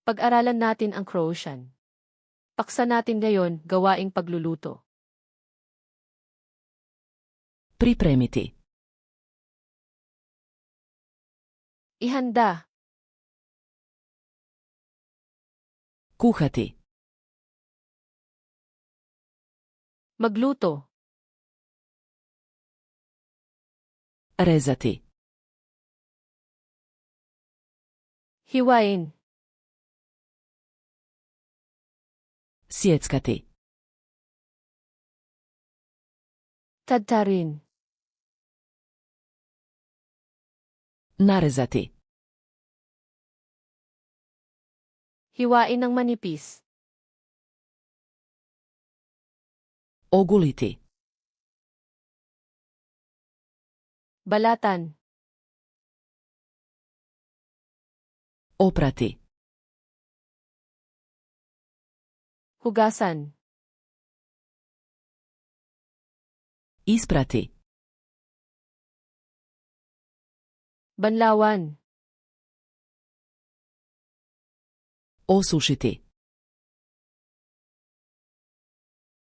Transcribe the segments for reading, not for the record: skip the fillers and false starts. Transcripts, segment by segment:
Pag-aralan natin ang Croatian. Paksa natin ngayon, gawaing pagluluto. Pripremiti. Ihanda. Kuhati. Magluto. Rezati. Hiwain. Sjeckati. Tadtarin. Narezati. Hiwain ng manipis. Oguliti. Balatan. Oprati. Hugasan. Isprati. Banlawan. Osušiti.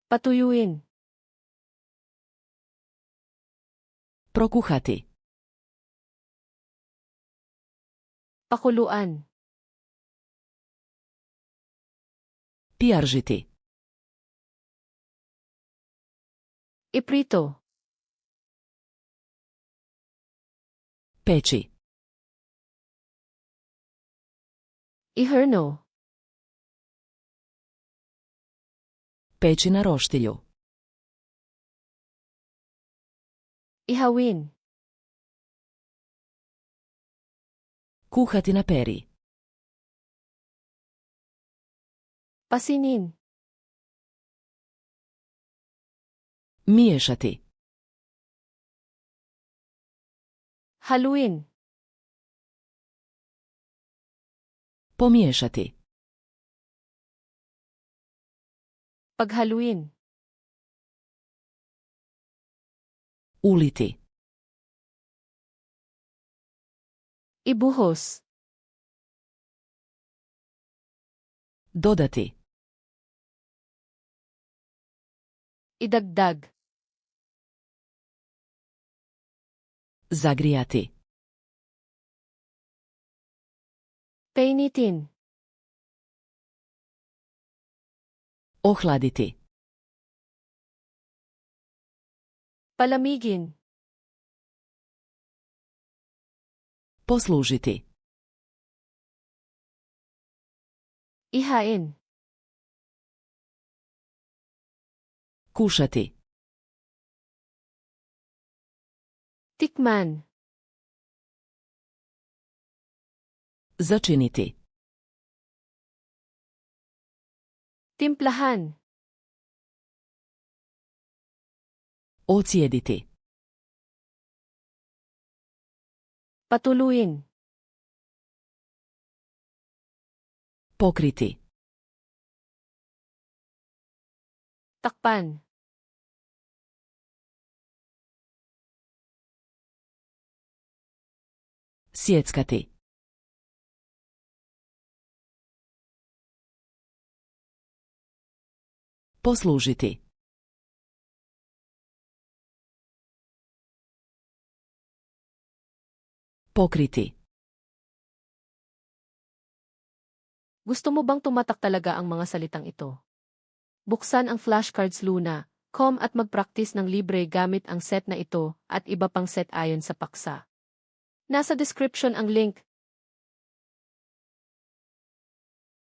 Patuyuin. Prokuhati. Pakuluan. Pijaržiti. Iprito. Peči. Ihrno. Peči na roštilju. Ihawin. Kuhati na peri. Pasinin. Miješati. Haluin. Pomiješati. Paghaluin. Uliti. Ibuhos. Dodati. Idagdag. Zagrijati. Painitin. Ohladiti. Palamigin. Poslužiti. Ihain. Kušati. Tikman. Začiniti. Timplahan. Ocijediti. Patuluin. Pokriti. Takpan. Sjeckati. Poslužiti. Pokriti. Gusto mo bang tumatak talaga ang mga salitang ito? Buksan ang FlashcardsLuna.com at mag-practice ng libre gamit ang set na ito at iba pang set ayon sa paksa. Nasa description ang link.